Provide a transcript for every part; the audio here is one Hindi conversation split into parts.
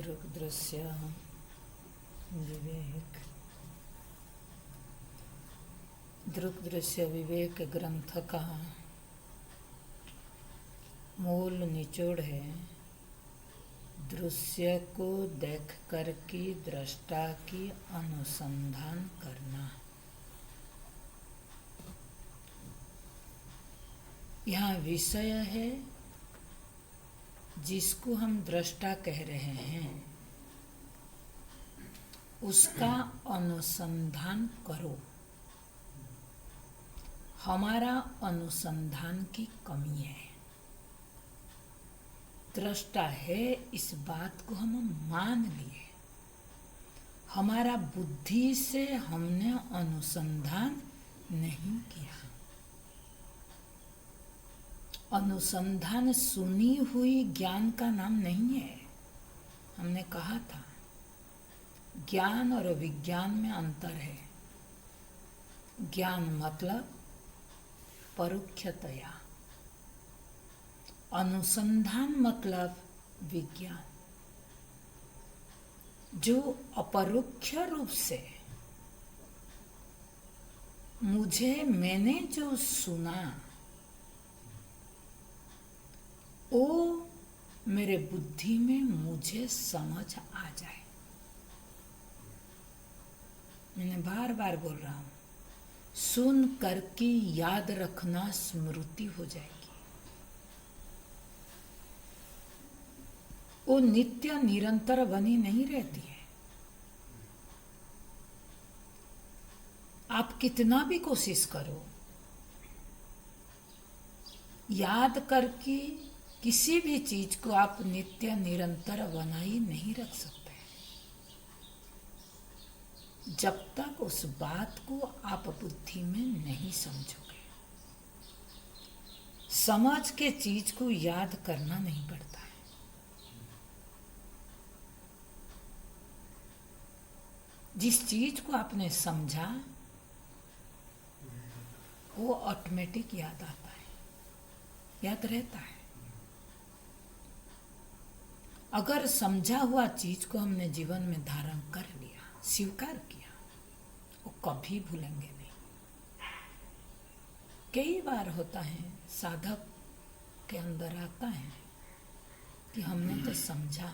दृक्दृश्य विवेक। दृक्दृश्य विवेक ग्रंथ का मूल निचोड़ है दृश्य को देख कर के दृष्टा की अनुसंधान करना। यहाँ विषय है जिसको हम दृष्टा कह रहे हैं, उसका अनुसंधान करो। हमारा अनुसंधान की कमी है। दृष्टा है इस बात को हम मान लिए, हमारा बुद्धि से हमने अनुसंधान नहीं किया। अनुसंधान सुनी हुई ज्ञान का नाम नहीं है। हमने कहा था ज्ञान और विज्ञान में अंतर है। ज्ञान मतलब परोक्षतया, अनुसंधान मतलब विज्ञान, जो अपरोक्ष रूप से मैंने जो सुना वो मेरे बुद्धि में मुझे समझ आ जाए। मैंने बार बार बोल रहा हूं, सुन करके याद रखना स्मृति हो जाएगी। वो नित्य निरंतर बनी नहीं रहती है। आप कितना भी कोशिश करो, याद करके किसी भी चीज को आप नित्य निरंतर बनाई नहीं रख सकते जब तक उस बात को आप बुद्धि में नहीं समझोगे। समझ के चीज को याद करना नहीं पड़ता है। जिस चीज को आपने समझा वो ऑटोमेटिक याद आता है, याद रहता है। अगर समझा हुआ चीज को हमने जीवन में धारण कर लिया, स्वीकार किया, वो कभी भूलेंगे नहीं। कई बार होता है साधक के अंदर आता है कि हमने तो समझा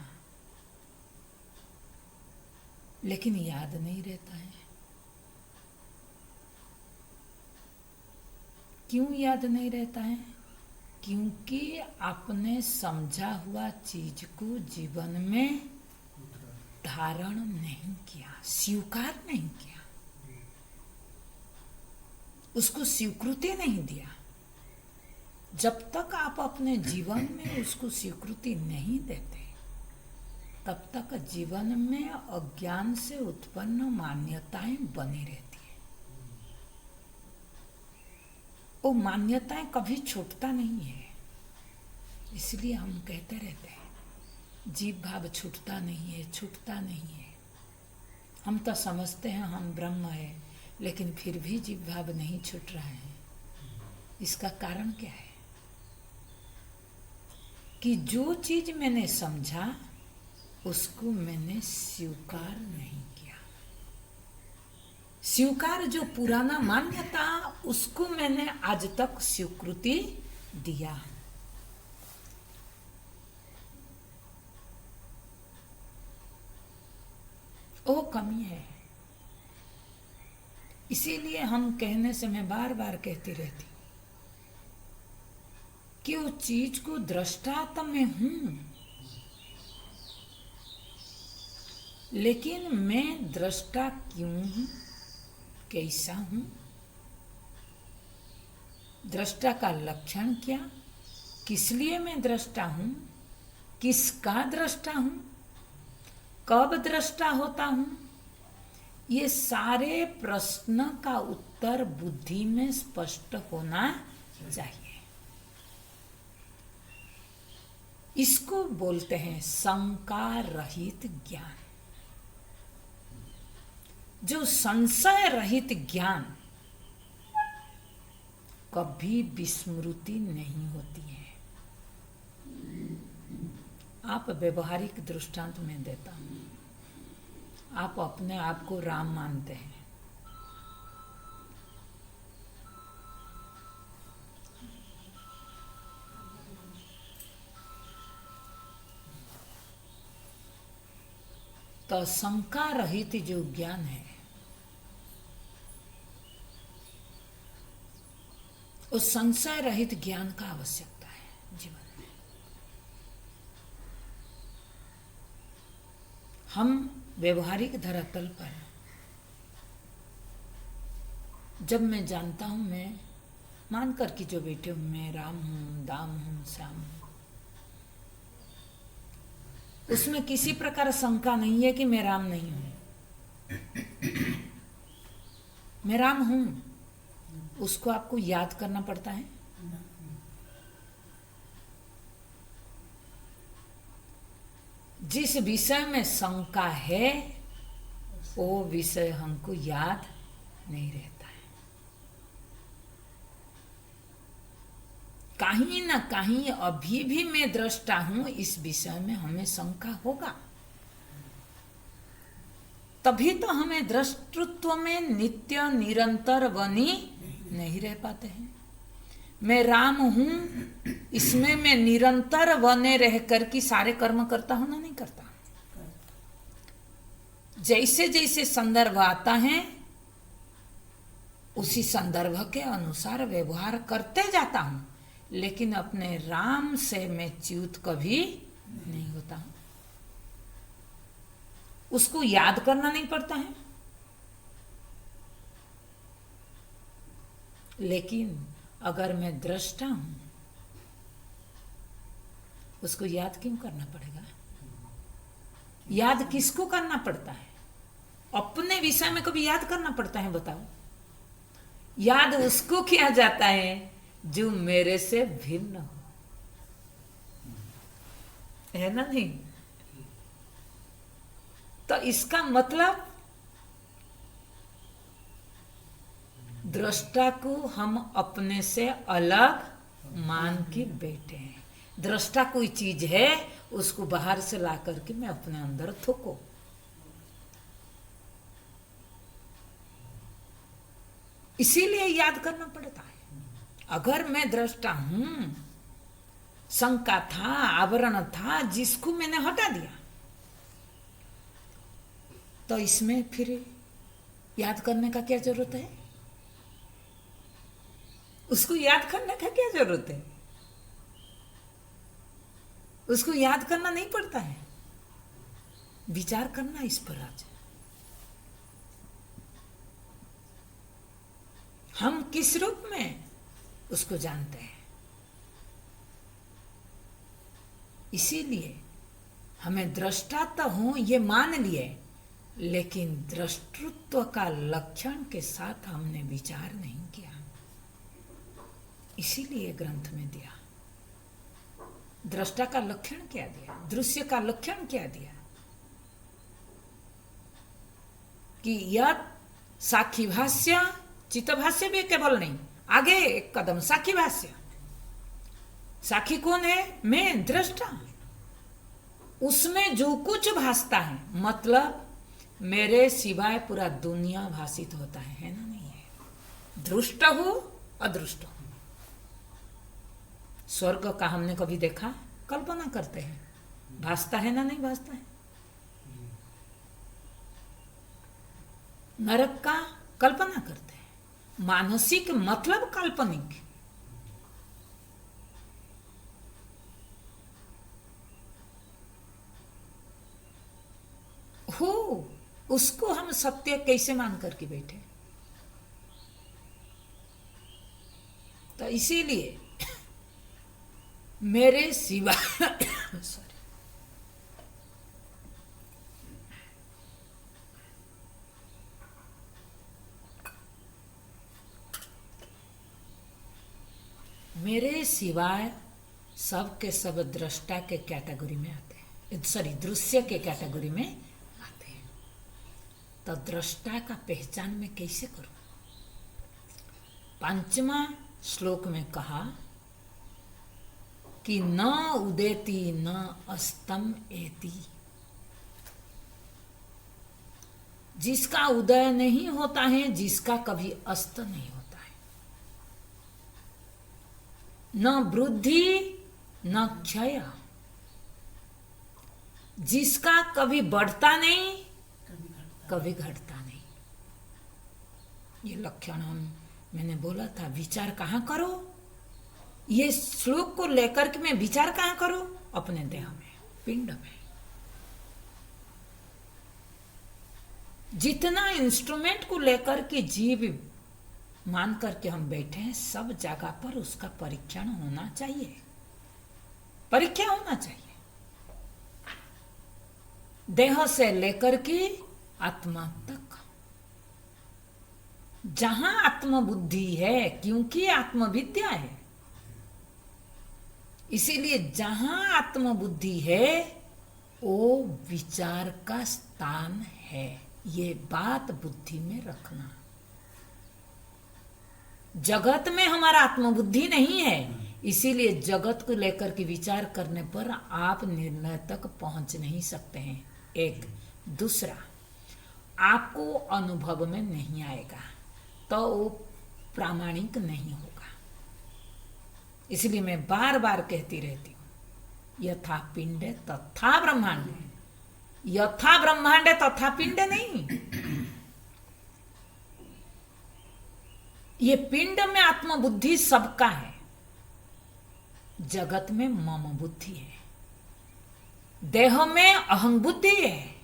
लेकिन याद नहीं रहता है। क्यों याद नहीं रहता है? क्योंकि आपने समझा हुआ चीज को जीवन में धारण नहीं किया, स्वीकार नहीं किया, उसको स्वीकृति नहीं दिया। जब तक आप अपने जीवन में उसको स्वीकृति नहीं देते तब तक जीवन में अज्ञान से उत्पन्न मान्यताएं बनी रहती है। वो मान्यताएं कभी छूटता नहीं है। इसलिए हम कहते रहते हैं जीव भाव छूटता नहीं है, छूटता नहीं है। हम तो समझते हैं हम ब्रह्म है, लेकिन फिर भी जीव भाव नहीं छूट रहे हैं। इसका कारण क्या है? कि जो चीज मैंने समझा उसको मैंने स्वीकार नहीं किया। स्वीकार जो पुराना मान्यता, उसको मैंने आज तक स्वीकृति दिया। वो कमी है। इसीलिए हम कहने से मैं बार बार कहती रहती कि वो चीज को दृष्टा तो मैं हूं, लेकिन मैं दृष्टा क्यों हूं, कैसा हूं, दृष्टा का लक्षण क्या, किस लिए मैं दृष्टा हूं, किसका दृष्टा हूं, कब दृष्टा होता हूं, ये सारे प्रश्न का उत्तर बुद्धि में स्पष्ट होना चाहिए। इसको बोलते हैं शंका रहित ज्ञान। जो संशय रहित ज्ञान कभी विस्मृति नहीं होती है। आप व्यवहारिक दृष्टांत में देता हूँ। आप अपने आप को राम मानते हैं, तो शंका रहित जो ज्ञान है उस संशय रहित ज्ञान का आवश्यकता है जीवन में। हम व्यवहारिक धरातल पर जब मैं जानता हूं, मैं मान कर कि जो बैठे हूं मैं राम हूं, दाम हूं, श्याम हूं, उसमें किसी प्रकार शंका नहीं है कि मैं राम नहीं हूं। मैं राम हूं, उसको आपको याद करना पड़ता है। जिस विषय में शंका है वो विषय हमको याद नहीं रहता है। कहीं ना कहीं अभी भी मैं दृष्टा हूं, इस विषय में हमें शंका होगा। तभी तो हमें दृष्टृत्व में नित्य निरंतर बनी नहीं रह पाते हैं। मैं राम हूं, इसमें मैं निरंतर बने रह कर कि सारे कर्म करता हूं ना, नहीं करता। जैसे जैसे संदर्भ आता है उसी संदर्भ के अनुसार व्यवहार करते जाता हूं, लेकिन अपने राम से मैं च्युत कभी नहीं होता हूं। उसको याद करना नहीं पड़ता है। लेकिन अगर मैं दृष्टा हूं, उसको याद क्यों करना पड़ेगा? याद किसको करना पड़ता है? अपने विषय में कभी याद करना पड़ता है? बताओ। याद उसको किया जाता है जो मेरे से भिन्न हो, है ना? नहीं तो इसका मतलब दृष्टा को हम अपने से अलग मान के बैठे हैं। दृष्टा कोई चीज है, उसको बाहर से ला करके मैं अपने अंदर थोको। इसीलिए याद करना पड़ता है। अगर मैं दृष्टा हूं, शंका था, आवरण था, जिसको मैंने हटा दिया, तो इसमें फिर याद करने का क्या जरूरत है? उसको याद करने का क्या जरूरत है? उसको याद करना नहीं पड़ता है। विचार करना इस पर आज। हम किस रूप में उसको जानते हैं। इसीलिए हमें दृष्टा तो हूं ये मान लिए, लेकिन दृष्टृत्व का लक्षण के साथ हमने विचार नहीं किया। इसीलिए ग्रंथ में दिया। दृष्टा का लक्षण क्या दिया, दृश्य का लक्षण क्या दिया कि यह साक्षी भाष्य, चित्तभाष्य भी केवल नहीं, आगे एक कदम साक्षी भाष्य। साक्षी कौन है? मैं, दृष्टा। उसमें जो कुछ भासता है, मतलब मेरे सिवाय पूरा दुनिया भाषित होता है ना? नहीं है। दृष्ट हो अदृष्ट हो। स्वर्ग का हमने कभी देखा? कल्पना करते हैं। भासता है ना? नहीं भासता है। नरक का कल्पना करते हैं। मानसिक मतलब काल्पनिक। हो, उसको हम सत्य कैसे मान करके बैठे? तो इसीलिए मेरे सिवा सॉरी, मेरे सिवाय सब के सब दृष्टा के कैटेगरी में आते हैं, सॉरी दृश्य के कैटेगरी में आते हैं। तो दृष्टा का पहचान मैं कैसे करूं? 5वां श्लोक में कहा कि न उदेति न अस्तम एति। जिसका उदय नहीं होता है, जिसका कभी अस्त नहीं होता है, न वृद्धि न क्षय, जिसका कभी बढ़ता नहीं कभी घटता नहीं। ये लक्षण मैंने बोला था। विचार कहाँ करो? ये श्लोक को लेकर के मैं विचार कहाँ करूं? अपने देह में, पिंड में। जितना इंस्ट्रूमेंट को लेकर के जीव मान करके हम बैठे हैं, सब जगह पर उसका परीक्षण होना चाहिए, परीक्षा होना चाहिए। देह से लेकर के आत्मा तक, जहां आत्मबुद्धि है, क्योंकि आत्मविद्या है, इसीलिए जहां आत्मबुद्धि है वो विचार का स्थान है। ये बात बुद्धि में रखना। जगत में हमारा आत्मबुद्धि नहीं है, इसीलिए जगत को लेकर के विचार करने पर आप निर्णय तक पहुंच नहीं सकते हैं। एक दूसरा, आपको अनुभव में नहीं आएगा तो वो प्रामाणिक नहीं होगा। इसलिए मैं बार बार कहती रहती हूं, यथा पिंडे तथा ब्रह्मांडे। यथा ब्रह्मांडे तथा पिंडे नहीं। ये पिंड में आत्मबुद्धि सबका है, जगत में मम बुद्धि है, देह में अहं बुद्धि है।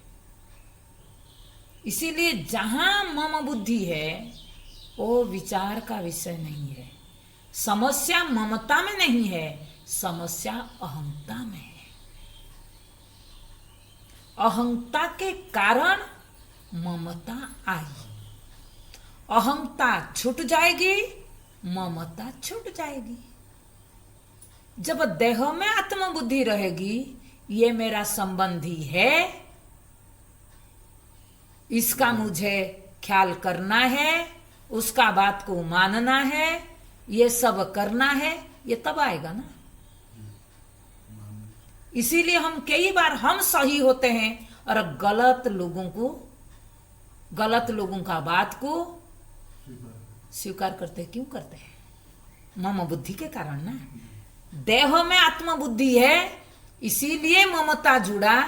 इसीलिए जहां मम बुद्धि है वो विचार का विषय नहीं है। समस्या ममता में नहीं है, समस्या अहंता में है। अहंता के कारण ममता आई। अहंता छूट जाएगी, ममता छूट जाएगी। जब देह में आत्मबुद्धि रहेगी, ये मेरा संबंधी है, इसका मुझे ख्याल करना है, उसका बात को मानना है, ये सब करना है, ये तब आएगा ना। इसीलिए हम कई बार हम सही होते हैं और गलत लोगों का बात को स्वीकार करते हैं। क्यों करते हैं? मम बुद्धि के कारण ना। देह में आत्मबुद्धि है, इसीलिए ममता जुड़ा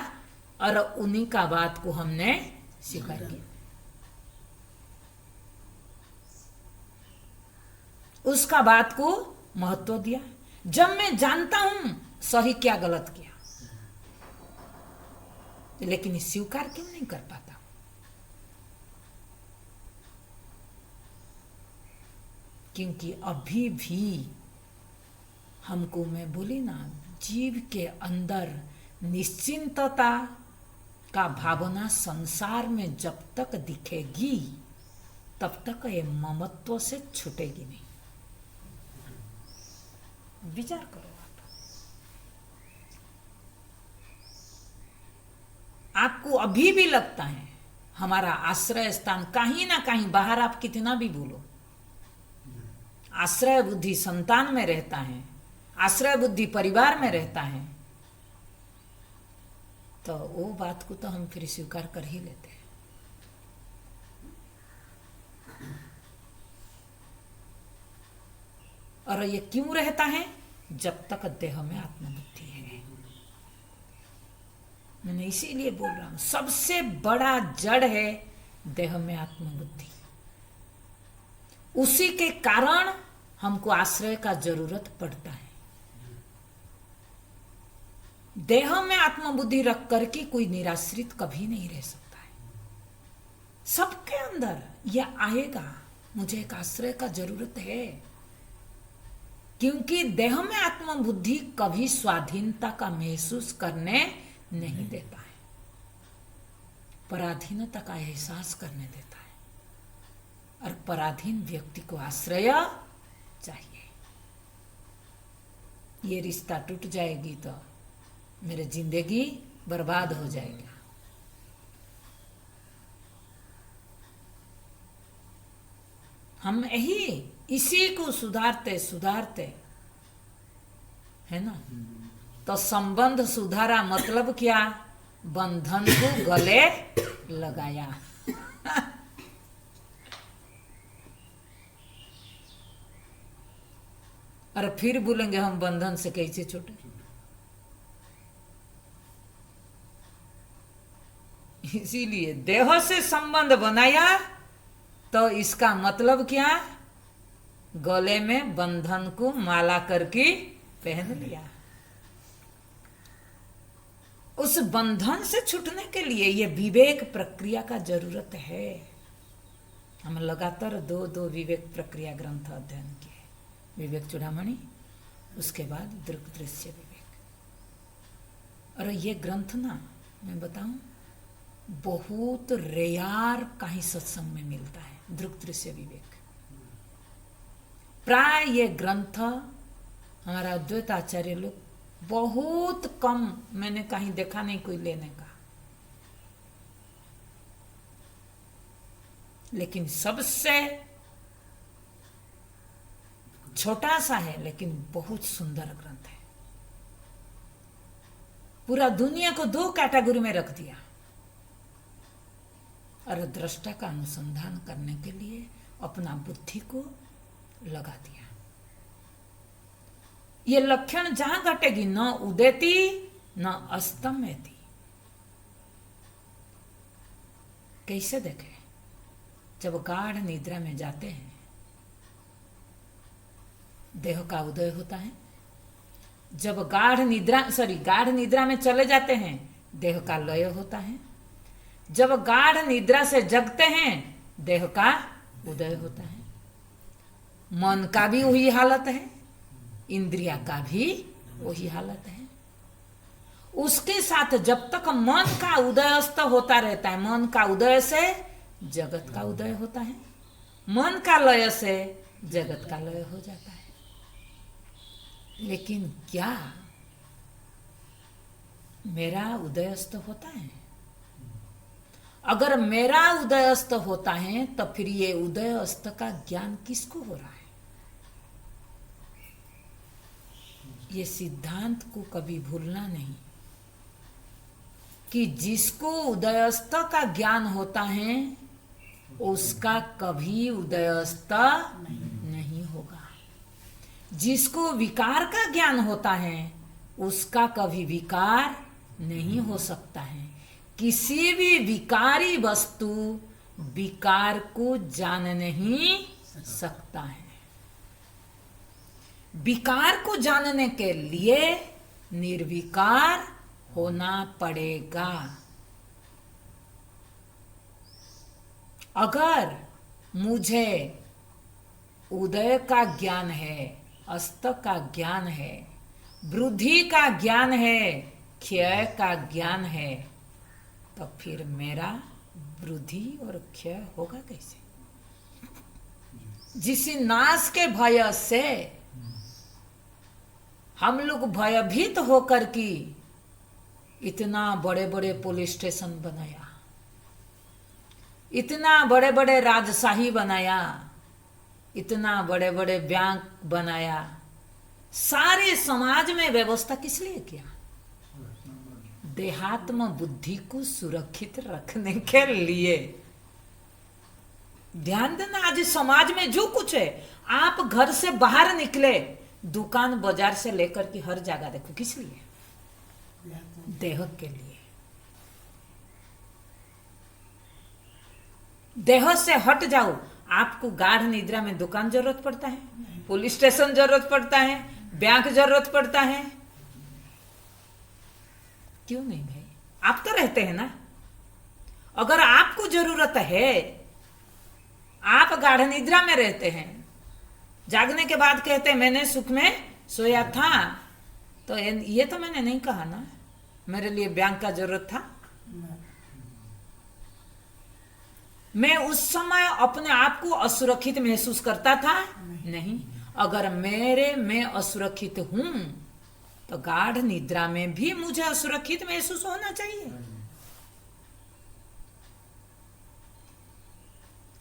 और उन्हीं का बात को हमने स्वीकार किया, उसका बात को महत्व दिया। जब मैं जानता हूं सही क्या गलत किया, लेकिन स्वीकार क्यों नहीं कर पाता? क्योंकि अभी भी हमको, मैं बोली ना, जीव के अंदर निश्चिंतता का भावना संसार में जब तक दिखेगी तब तक ये ममत्व से छूटेगी नहीं। विचार करो आपको अभी भी लगता है हमारा आश्रय स्थान कहीं ना कहीं बाहर, आप कितना भी बोलो, आश्रय बुद्धि संतान में रहता है, आश्रय बुद्धि परिवार में रहता है, तो वो बात को तो हम फिर स्वीकार कर ही लेते हैं। और ये क्यों रहता है? जब तक देह में आत्मबुद्धि है। मैंने इसीलिए बोल रहा हूं, सबसे बड़ा जड़ है देह में आत्मबुद्धि। उसी के कारण हमको आश्रय का जरूरत पड़ता है। देह में आत्मबुद्धि रख करके कोई निराश्रित कभी नहीं रह सकता है। सबके अंदर यह आएगा, मुझे एक आश्रय का जरूरत है, क्योंकि देह में आत्मबुद्धि कभी स्वाधीनता का महसूस करने नहीं देता है, पराधीनता का एहसास करने देता है। और पराधीन व्यक्ति को आश्रय चाहिए। ये रिश्ता टूट जाएगी तो मेरी जिंदगी बर्बाद हो जाएगी। हम इसी को सुधारते सुधारते है ना। तो संबंध सुधारा मतलब क्या, बंधन को गले लगाया। और फिर बोलेंगे हम बंधन से कैसे छूटे। इसीलिए देह से संबंध बनाया तो इसका मतलब क्या, गले में बंधन को माला करके पहन लिया। उस बंधन से छूटने के लिए ये विवेक प्रक्रिया का जरूरत है। हम लगातार दो विवेक प्रक्रिया ग्रंथ अध्ययन किए, विवेक चूड़ामणि, उसके बाद दृक दृश्य विवेक। और ये ग्रंथ ना मैं बताऊं बहुत रेयर का ही सत्संग में मिलता है, दृक दृश्य विवेक। प्राय ये ग्रंथ हमारा अद्वैत आचार्य लोग बहुत कम, मैंने कहीं देखा नहीं कोई लेने का। लेकिन सबसे छोटा सा है लेकिन बहुत सुंदर ग्रंथ है। पूरा दुनिया को दो कैटेगरी में रख दिया और दृष्टा का अनुसंधान करने के लिए अपना बुद्धि को लगा दिया। ये लक्षण जहां घटेगी, न उदेति न अस्तमेति। कैसे देखे, जब गाढ़ निद्रा में जाते हैं देह का उदय होता है, जब गाढ़ निद्रा में चले जाते हैं देह का लय होता है, जब गाढ़ निद्रा से जगते हैं देह का उदय होता है। मन का भी वही हालत है, इंद्रिया का भी वही हालत है। उसके साथ जब तक मन का उदयस्त होता रहता है, मन का उदय से जगत का उदय होता है, मन का लय से जगत का लय हो जाता है। लेकिन क्या मेरा उदयस्त होता है? अगर मेरा उदयस्त होता है तो फिर ये उदयस्त का ज्ञान किसको हो रहा है? ये सिद्धांत को कभी भूलना नहीं कि जिसको उदयस्त का ज्ञान होता है उसका कभी उदयस्त नहीं होगा। जिसको विकार का ज्ञान होता है उसका कभी विकार नहीं हो सकता है। किसी भी विकारी वस्तु विकार को जान नहीं सकता है। विकार को जानने के लिए निर्विकार होना पड़ेगा। अगर मुझे उदय का ज्ञान है, अस्त का ज्ञान है, वृद्धि का ज्ञान है, क्षय का ज्ञान है, तो फिर मेरा वृद्धि और क्षय होगा कैसे? जिस नाश के भय से हम लोग भयभीत होकर की इतना बड़े बड़े पुलिस स्टेशन बनाया, इतना बड़े बड़े राजशाही बनाया, इतना बड़े बड़े बैंक बनाया, सारे समाज में व्यवस्था किस लिए किया? देहात्म बुद्धि को सुरक्षित रखने के लिए। ध्यान देना, आज समाज में जो कुछ है, आप घर से बाहर निकले, दुकान बाजार से लेकर के हर जगह देखो, किस लिए? देह के लिए। देह से हट जाओ, आपको गाढ़ निद्रा में दुकान जरूरत पड़ता है, पुलिस स्टेशन जरूरत पड़ता है, बैंक जरूरत पड़ता है, क्यों नहीं भाई? आप तो रहते हैं ना। अगर आपको जरूरत है, आप गाढ़ निद्रा में रहते हैं, जागने के बाद कहते हैं मैंने सुख में सोया था, तो ये तो मैंने नहीं कहा ना मेरे लिए बैंक का जरूरत था। मैं उस समय अपने आप को असुरक्षित महसूस करता था? नहीं। अगर मैं असुरक्षित हूं तो गाढ़ निद्रा में भी मुझे असुरक्षित महसूस होना चाहिए।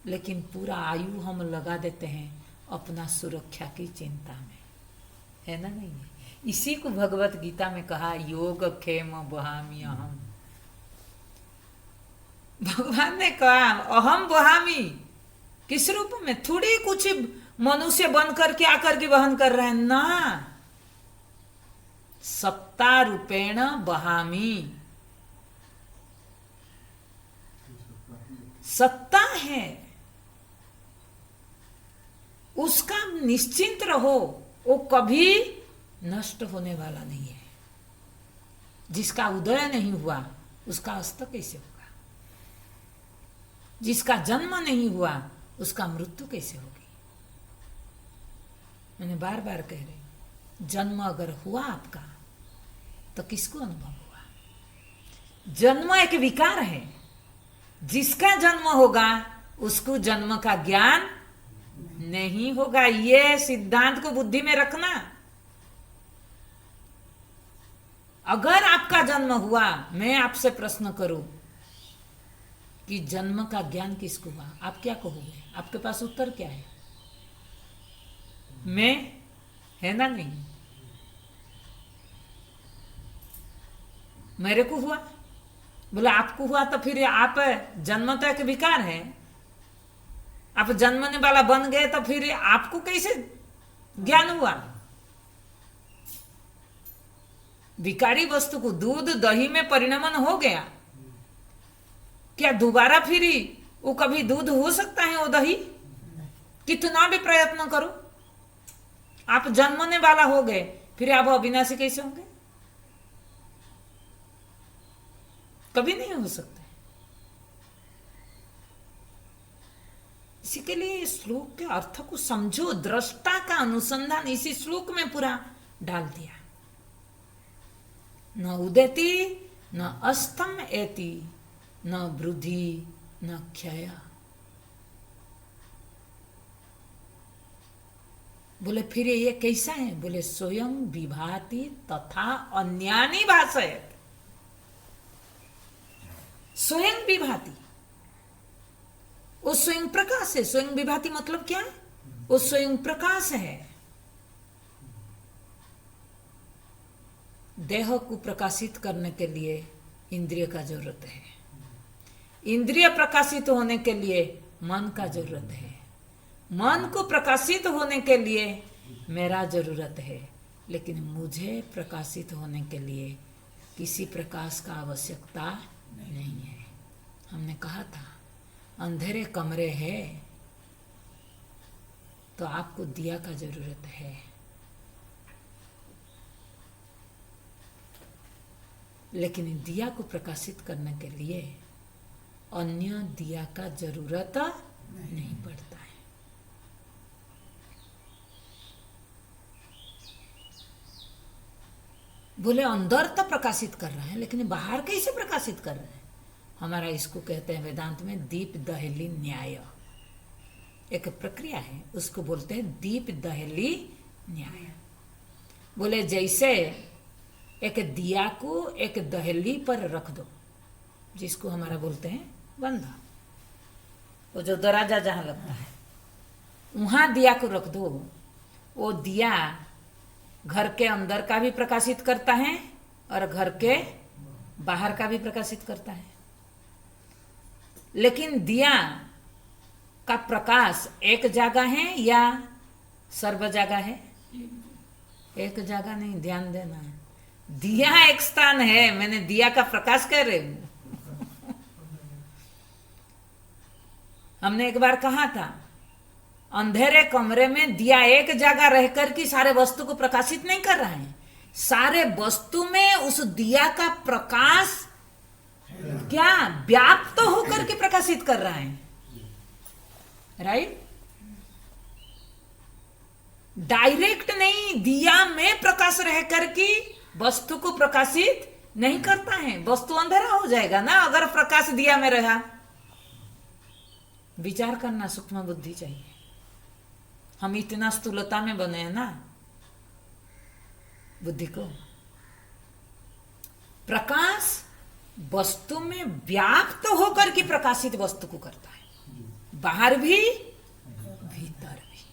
लेकिन पूरा आयु हम लगा देते हैं अपना सुरक्षा की चिंता में, है ना? नहीं, इसी को भगवत गीता में कहा योग क्षेम वहामी अहम। भगवान ने कहा अहम वहामी, किस रूप में? थोड़ी कुछ मनुष्य बन करके आकर के वहन कर रहे हैं ना, सत्ता रूपेण वहामी। सत्ता है, उसका निश्चिंत रहो, वो कभी नष्ट होने वाला नहीं है। जिसका उदय नहीं हुआ उसका अस्त कैसे होगा? जिसका जन्म नहीं हुआ उसका मृत्यु कैसे होगी? मैंने बार बार कह रही हूं, जन्म अगर हुआ आपका तो किसको अनुभव हुआ? जन्म एक विकार है। जिसका जन्म होगा उसको जन्म का ज्ञान नहीं होगा। ये सिद्धांत को बुद्धि में रखना। अगर आपका जन्म हुआ, मैं आपसे प्रश्न करूं कि जन्म का ज्ञान किसको हुआ, आप क्या कहोगे? आपके पास उत्तर क्या है? मैं है ना? नहीं, मेरे को हुआ। बोले आपको हुआ तो फिर आप, जन्म तो एक विकार है, आप जन्मने वाला बन गए तो फिर आपको कैसे ज्ञान हुआ? विकारी वस्तु को दूध दही में परिणमन हो गया, क्या दोबारा फिर वो कभी दूध हो सकता है? वो दही कितना भी प्रयत्न करो, आप जन्मने वाला हो गए, फिर आप अविनाशी कैसे होंगे? कभी नहीं हो सकते। इसी के लिए इस श्लोक के अर्थ को समझो। दृष्टा का अनुसंधान इसी श्लोक में पूरा डाल दिया। न उदेति न अस्तम एति न वृद्धि न क्षय। बोले फिर ये कैसा है? बोले स्वयं विभाति तथा अन्यानि भासयत। स्वयं विभाति, वो स्वयं प्रकाश है। स्वयं विभाति मतलब क्या है? वो स्वयं प्रकाश है। देह को प्रकाशित करने के लिए इंद्रिय का जरूरत है। इंद्रिय प्रकाशित होने के लिए मन का जरूरत है। मन को प्रकाशित होने के लिए मेरा जरूरत है। लेकिन मुझे प्रकाशित होने के लिए किसी प्रकाश का आवश्यकता नहीं है। हमने कहा था अंधेरे कमरे है तो आपको दिया का जरूरत है। लेकिन दिया को प्रकाशित करने के लिए अन्य दिया का जरूरत नहीं पड़ता है। बोले अंदर तो प्रकाशित कर रहे हैं, लेकिन बाहर कैसे प्रकाशित कर रहे हैं? हमारा इसको कहते हैं वेदांत में दीप दहली न्याय। एक प्रक्रिया है, उसको बोलते हैं दीप दहली न्याय। बोले जैसे एक दिया को एक दहली पर रख दो, जिसको हमारा बोलते हैं बंधा, वो जो दरवाजा जहां लगता है वहां दिया को रख दो। वो दिया घर के अंदर का भी प्रकाशित करता है और घर के बाहर का भी प्रकाशित करता है। लेकिन दिया का प्रकाश एक जगह है या सर्व जगह है? एक जगह नहीं, ध्यान देना है। दिया एक स्थान है, मैंने दिया का प्रकाश कर रही हूं। हमने एक बार कहा था अंधेरे कमरे में दिया एक जगह रहकर के सारे वस्तु को प्रकाशित नहीं कर रहा है। सारे वस्तु में उस दिया का प्रकाश क्या व्याप्त तो होकर के प्रकाशित कर रहा है। राइट? डायरेक्ट नहीं, दिया में प्रकाश रह करके वस्तु को प्रकाशित नहीं करता है। वस्तु अंधेरा हो जाएगा ना अगर प्रकाश दिया में रहा। विचार करना, सूक्ष्म बुद्धि चाहिए। हम इतना स्थूलता में बने हैं ना, बुद्धि को प्रकाश वस्तु में व्याप्त होकर के प्रकाशित वस्तु को करता है, बाहर भी भीतर भी।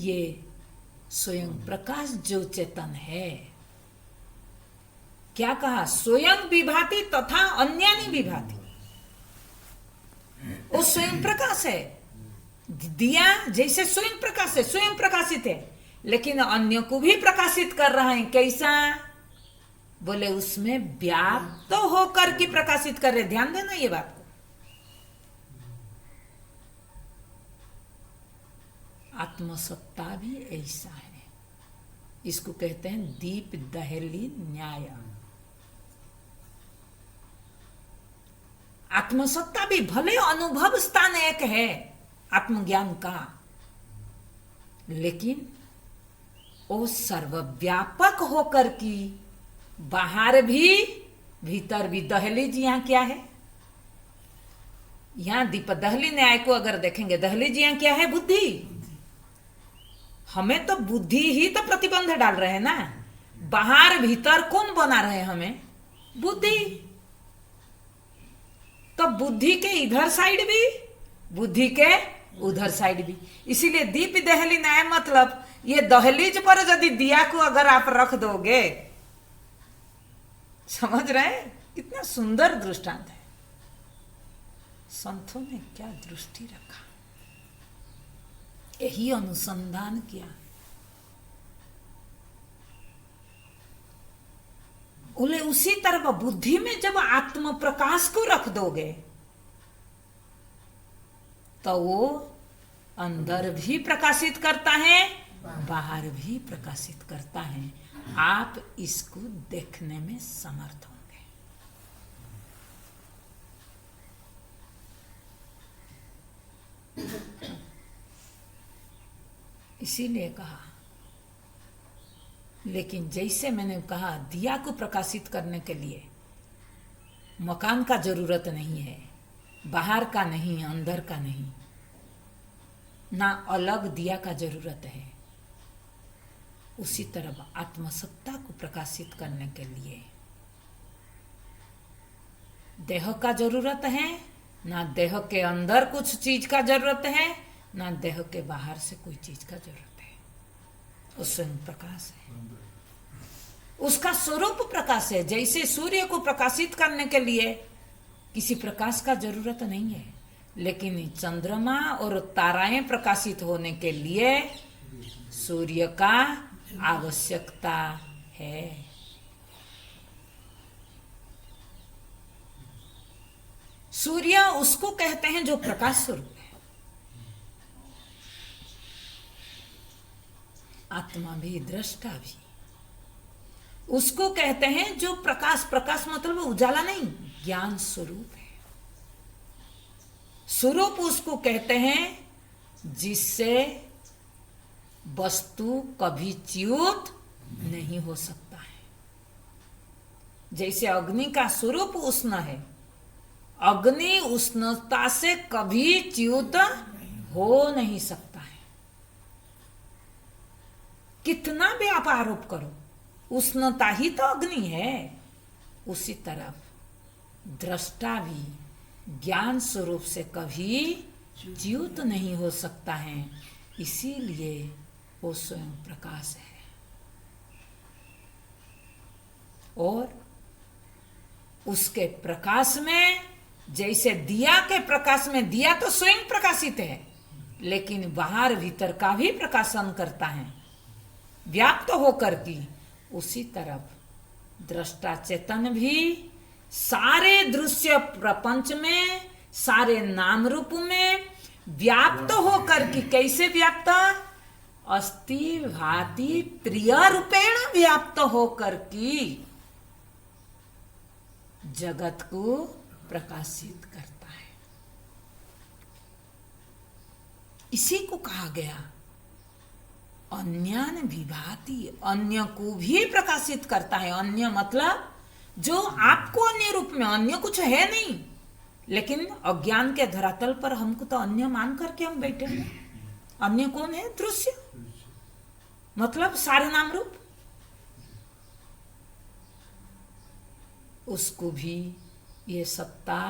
ये स्वयं प्रकाश जो चेतन है, क्या कहा, स्वयं विभाति तथा अन्यानि विभाति, वो स्वयं प्रकाश है। दिया जैसे स्वयं प्रकाश है, स्वयं प्रकाशित है, लेकिन अन्य को भी प्रकाशित कर रहा है। कैसा? बोले उसमें व्याप्त तो होकर के प्रकाशित कर रहे। ध्यान देना ये बात को। आत्मसत्ता भी ऐसा है, इसको कहते हैं दीप दहली न्याय। आत्मसत्ता भी भले अनुभव स्थान एक है आत्मज्ञान का, लेकिन वो सर्वव्यापक होकर की बाहर भी भीतर भी। दहलीज यहाँ क्या है? यहाँ दीप दहली न्याय को अगर देखेंगे, दहलीज यहाँ क्या है? बुद्धि। हमें तो बुद्धि ही तो प्रतिबंध डाल रहे हैं ना। बाहर भीतर कौन बना रहे हमें? बुद्धि। तो बुद्धि के इधर साइड भी, बुद्धि के उधर साइड भी। इसीलिए दीप दहली न्याय मतलब ये दहलीज पर यदि दिया को अगर आप रख दोगे, समझ रहे हैं? कितना सुंदर दृष्टांत है। संतों ने क्या दृष्टि रखा, यही अनुसंधान किया। बोले उसी तरह बुद्धि में जब आत्म प्रकाश को रख दोगे तो वो अंदर भी प्रकाशित करता है, बाहर भी प्रकाशित करता है। आप इसको देखने में समर्थ होंगे। इसीलिए कहा, लेकिन जैसे मैंने कहा दिया को प्रकाशित करने के लिए मकान का जरूरत नहीं है, बाहर का नहीं, अंदर का नहीं, ना अलग दिया का जरूरत है। उसी तरह आत्मसत्ता को प्रकाशित करने के लिए देह का जरूरत है, ना देह के अंदर कुछ चीज का जरूरत है, ना देह के बाहर से कोई चीज का जरूरत है। वो स्वयं प्रकाश है, उसका स्वरूप प्रकाश है। जैसे सूर्य को प्रकाशित करने के लिए किसी प्रकाश का जरूरत नहीं है, लेकिन चंद्रमा और ताराएं प्रकाशित होने के लिए सूर्य का आवश्यकता है। सूर्य उसको कहते हैं जो प्रकाश स्वरूप है। आत्मा भी, दृष्टा भी उसको कहते हैं जो प्रकाश, प्रकाश मतलब उजाला नहीं, ज्ञान स्वरूप है। स्वरूप उसको कहते हैं जिससे वस्तु कभी च्युत नहीं हो सकता है। जैसे अग्नि का स्वरूप उष्ण है, अग्नि उष्णता से कभी च्युत हो नहीं सकता है। कितना भी आप आरोप करो, उष्णता ही तो अग्नि है। उसी तरह दृष्टा भी ज्ञान स्वरूप से कभी च्युत नहीं हो सकता है, इसीलिए वो स्वयं प्रकाश है। और उसके प्रकाश में, जैसे दिया के प्रकाश में, दिया तो स्वयं प्रकाशित है, लेकिन बाहर भीतर का भी प्रकाशन करता है व्याप्त होकर की। उसी तरफ दृष्टा चेतन भी सारे दृश्य प्रपंच में, सारे नाम रूप में व्याप्त होकर की, कैसे व्याप्त? अस्ति भाति प्रिय रूपेण व्याप्त होकर की जगत को प्रकाशित करता है। इसी को कहा गया अन्यान विभाति, अन्य को भी प्रकाशित करता है। अन्य मतलब जो आपको अन्य रूप में, अन्य कुछ है नहीं, लेकिन अज्ञान के धरातल पर हमको तो अन्य मान करके हम बैठे हैं। अन्य कौन है? दृश्य, मतलब सारे नाम रूप। उसको भी ये सत्ता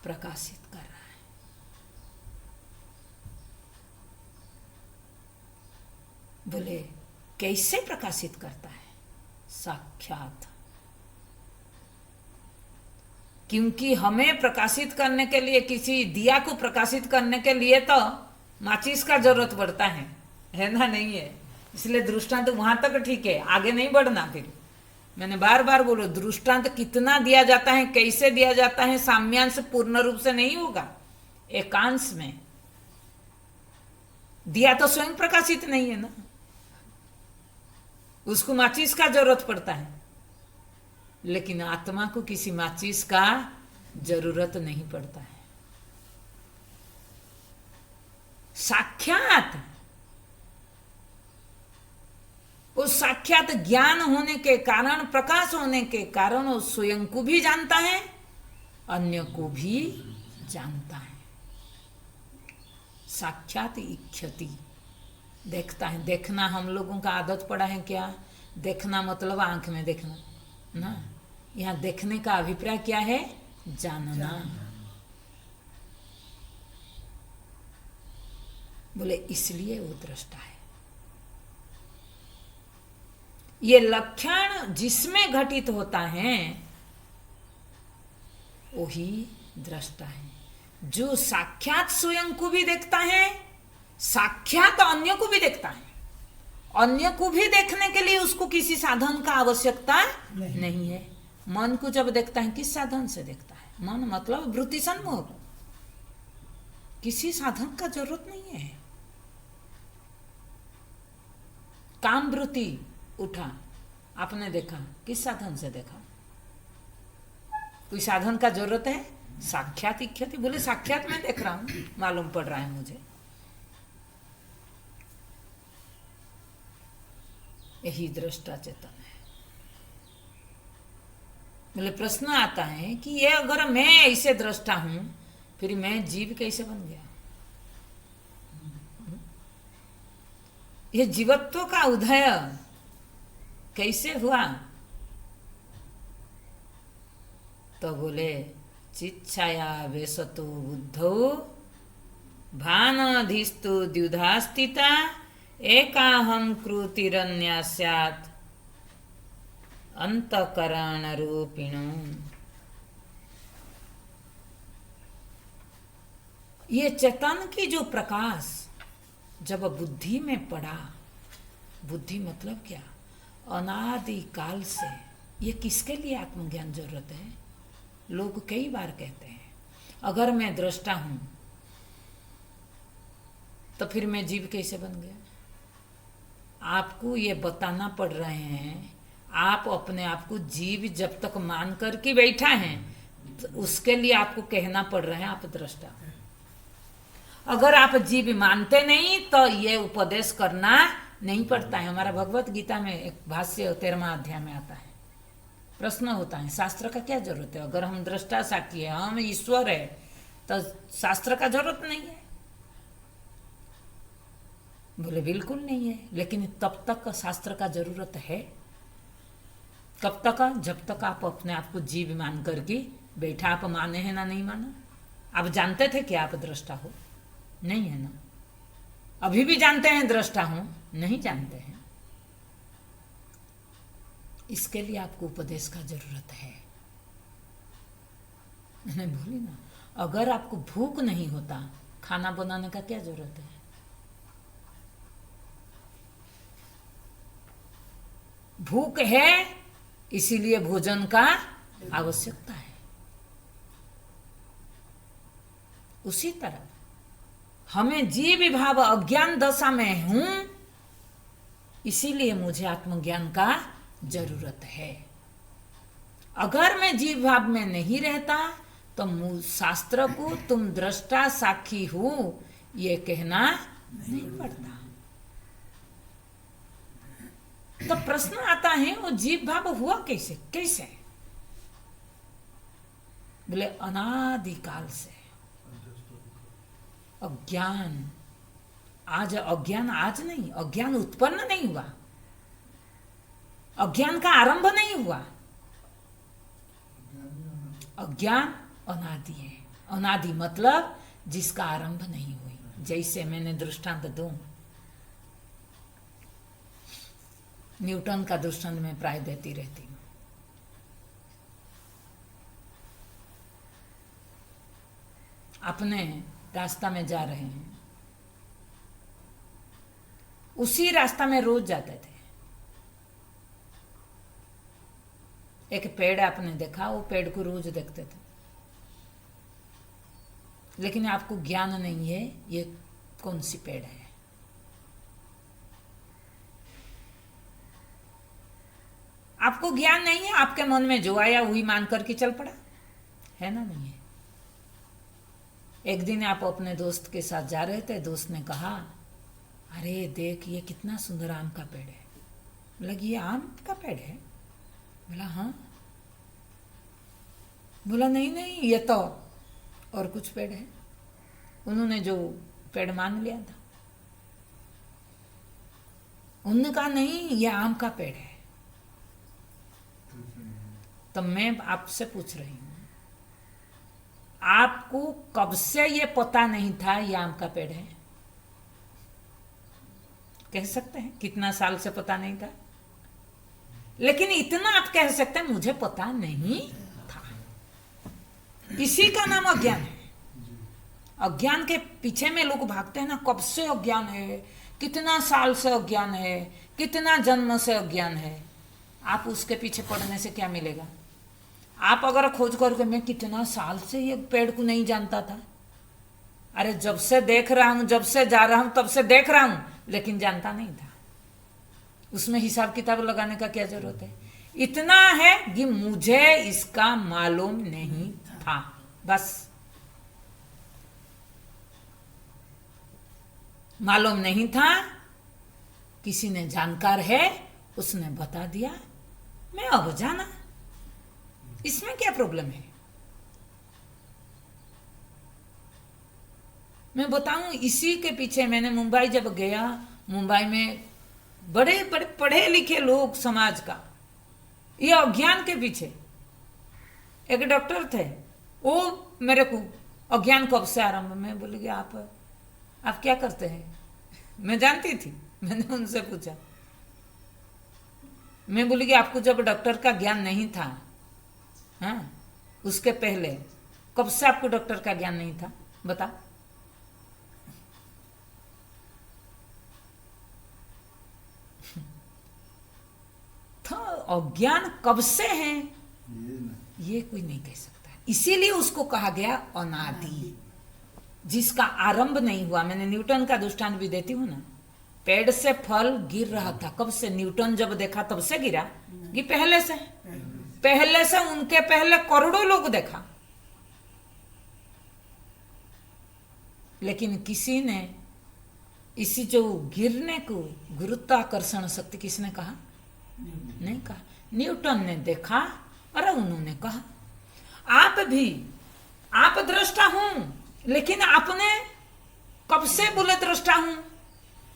प्रकाशित कर रहा है। बोले कैसे प्रकाशित करता है? साक्षात। क्योंकि हमें प्रकाशित करने के लिए, किसी दिया को प्रकाशित करने के लिए तो माचिस का जरूरत पड़ता है ना? नहीं है। इसलिए दृष्टांत वहां तक ठीक है, आगे नहीं बढ़ना। फिर मैंने बार बार बोलो, दृष्टांत कितना दिया जाता है, कैसे दिया जाता है, साम्यांश पूर्ण रूप से नहीं होगा, एकांश में दिया तो स्वयं प्रकाशित नहीं है ना, उसको माचिस का जरूरत पड़ता है। लेकिन आत्मा को किसी माचिस का जरूरत नहीं पड़ता है। साक्षात, उस साक्षात ज्ञान होने के कारण, प्रकाश होने के कारण वो स्वयं को भी जानता है, अन्य को भी जानता है। साक्षात इच्छति, देखता है। देखना हम लोगों का आदत पड़ा है क्या? देखना मतलब आंख में देखना ना। यहाँ देखने का अभिप्राय क्या है? जानना। बोले इसलिए वो दृष्टा है। ये लक्षण जिसमें घटित होता है वही दृष्टा है, जो साक्षात स्वयं को भी देखता है, साक्षात अन्य को भी देखता है। अन्य को भी देखने के लिए उसको किसी साधन का आवश्यकता नहीं है। मन को जब देखता है, किस साधन से देखता है? मन मतलब वृत्ति सन्मुख, किसी साधन का जरूरत नहीं है। काम वृत्ति उठा, आपने देखा, किस साधन से देखा? कोई साधन का जरूरत है? साक्षात इच्छति, बोले साक्षात मैं देख रहा हूं, मालूम पड़ रहा है मुझे। यही दृष्टा चेतन है। बोले प्रश्न आता है कि ये अगर मैं ऐसे दृष्टा हूं, फिर मैं जीव कैसे बन गया? ये जीवत्व का उदय कैसे हुआ? तो बोले चिच्छाया वेशतो बुद्धौ भानाधिस्तु द्युधा स्थिता एकाहं कृतिरन्या स्यात् अंतकरण रूपिणो। ये चेतन की जो प्रकाश जब बुद्धि में पड़ा, बुद्धि मतलब क्या? अनादि काल से। ये किसके लिए आत्मज्ञान जरूरत है? लोग कई बार कहते हैं अगर मैं दृष्टा हूं तो फिर मैं जीव कैसे बन गया? आपको ये बताना पड़ रहे हैं, आप अपने आप को जीव जब तक मान करके बैठा है तो उसके लिए आपको कहना पड़ रहा है आप दृष्टा हैं। अगर आप जीव मानते नहीं तो ये उपदेश करना नहीं पड़ता है। हमारा भगवत गीता में एक भाष्य 13वां अध्याय में आता है, प्रश्न होता है शास्त्र का क्या जरूरत है? अगर हम दृष्टा साक्षी है, हम ईश्वर है, तो शास्त्र का जरूरत नहीं है। बोले बिल्कुल नहीं है, लेकिन तब तक शास्त्र का जरूरत है। कब तक? जब तक आप अपने आप को जीव मान करके बैठा। आप माने हैं ना नहीं माना? आप जानते थे कि आप दृष्टा हो? नहीं है ना। अभी भी जानते हैं दृष्टा हूं? नहीं जानते हैं। इसके लिए आपको उपदेश का जरूरत है। मैंने बोली ना, अगर आपको भूख नहीं होता, खाना बनाने का क्या जरूरत है? भूख है इसीलिए भोजन का आवश्यकता है। उसी तरह हमें जीव भाव अज्ञान दशा में हूं, इसीलिए मुझे आत्मज्ञान का जरूरत है। अगर मैं जीव भाव में नहीं रहता तो शास्त्र को तुम दृष्टा साक्षी हो ये कहना नहीं पड़ता। तो प्रश्न आता है वो जीव भाव हुआ कैसे? कैसे? बोले अनादिकाल से। अज्ञान आज, अज्ञान आज नहीं, अज्ञान उत्पन्न नहीं हुआ, अज्ञान का आरंभ नहीं हुआ। अज्ञान अनादि है। अनादि मतलब जिसका आरंभ नहीं हुई। जैसे मैंने दृष्टांत दूं, न्यूटन का दृष्टांत मैं प्राय देती रहती हूँ। अपने रास्ता में जा रहे हैं, उसी रास्ता में रोज जाते थे। एक पेड़ आपने देखा, वो पेड़ को रोज देखते थे, लेकिन आपको ज्ञान नहीं है ये कौन सी पेड़ है। आपको ज्ञान नहीं है, आपके मन में जो आया वही मान करके चल पड़ा, है ना? नहीं है। एक दिन आप अपने दोस्त के साथ जा रहे थे, दोस्त ने कहा, अरे देख ये कितना सुंदर आम का पेड़ है। बोला ये आम का पेड़ है? बोला हाँ। बोला नहीं नहीं, ये तो और कुछ पेड़ है। उन्होंने जो पेड़ मान लिया था, उन्होंने कहा नहीं ये आम का पेड़ है। तो मैं आपसे पूछ रही हूं, आपको कब से ये पता नहीं था ये आम का पेड़ है? कह सकते हैं कितना साल से पता नहीं था? लेकिन इतना आप कह सकते हैं मुझे पता नहीं था। इसी का नाम अज्ञान है। अज्ञान के पीछे में लोग भागते हैं ना, कब से अज्ञान है, कितना साल से अज्ञान है, कितना जन्म से अज्ञान है। आप उसके पीछे पड़ने से क्या मिलेगा? आप अगर खोज करके मैं कितना साल से ये पेड़ को नहीं जानता था, अरे जब से देख रहा हूं, जब से जा रहा हूं तब से देख रहा हूं, लेकिन जानता नहीं था। उसमें हिसाब किताब लगाने का क्या जरूरत है? इतना है कि मुझे इसका मालूम नहीं था, बस। मालूम नहीं था, किसी ने जानकार है उसने बता दिया, मैं अब जाना। इसमें क्या प्रॉब्लम है? मैं बताऊं, इसी के पीछे मैंने मुंबई जब गया, मुंबई में बड़े बड़े पढ़े लिखे लोग समाज का, ये अज्ञान के पीछे। एक डॉक्टर थे, वो मेरे को अज्ञान कब से आरंभ, मैं बोली कि आप क्या करते हैं? मैं जानती थी, मैंने उनसे पूछा, मैं बोली कि आपको जब डॉक्टर का ज्ञान नहीं था, हाँ, उसके पहले कब से आपको डॉक्टर का ज्ञान नहीं था? बता। तो अज्ञान कब से है ये कोई नहीं कह सकता। इसीलिए उसको कहा गया अनादि, जिसका आरंभ नहीं हुआ। मैंने न्यूटन का दृष्टांत भी देती हूं ना, पेड़ से फल गिर रहा था, कब से? न्यूटन जब देखा तब से गिरा कि पहले से? पहले से, उनके पहले करोड़ों लोग देखा, लेकिन किसी ने इसी जो गिरने को गुरुत्वाकर्षण शक्ति किसने कहा? नहीं कहा। न्यूटन ने देखा और उन्होंने कहा। आप भी, आप दृष्टा हूं, लेकिन आपने कब से बोले दृष्टा हूं?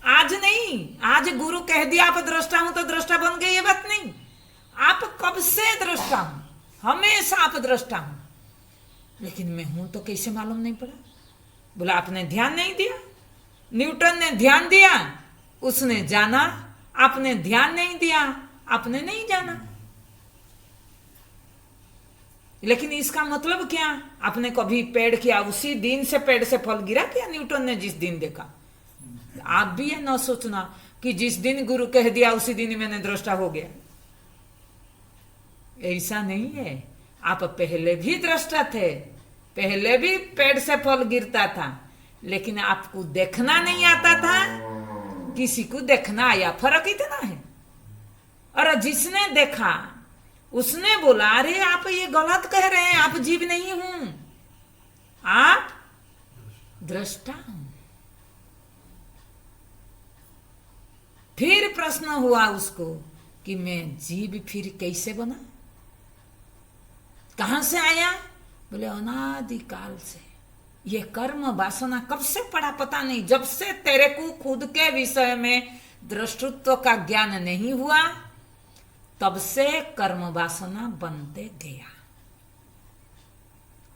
आज नहीं, आज गुरु कह दिया आप दृष्टा हूं तो दृष्टा बन गए, ये बात नहीं। आप कब से दृष्टा हूं? हमेशा आप दृष्टा हूं, लेकिन मैं हूं तो कैसे मालूम नहीं पड़ा? बोला आपने ध्यान नहीं दिया। न्यूटन ने ध्यान दिया, उसने जाना। आपने ध्यान नहीं दिया, आपने नहीं जाना। लेकिन इसका मतलब क्या? आपने कभी पेड़ किया, उसी दिन से पेड़ से फल गिरा क्या? न्यूटन ने जिस दिन देखा। आप भी ये न सोचना कि जिस दिन गुरु कह दिया उसी दिन मैंने दृष्टा हो गया, ऐसा नहीं है। आप पहले भी दृष्टा थे, पहले भी पेड़ से फल गिरता था, लेकिन आपको देखना नहीं आता था, किसी को देखना आया। फर्क इतना है। और जिसने देखा उसने बोला अरे आप ये गलत कह रहे हैं, आप जीव नहीं हूं, आप दृष्टा हूं। फिर प्रश्न हुआ उसको कि मैं जीव फिर कैसे बना, कहां से आया? बोले अनादिकाल से। ये कर्म वासना कब से पड़ा पता नहीं, जब से तेरे को खुद के विषय में दृष्टत्व का ज्ञान नहीं हुआ तब से कर्म वासना बनते गया,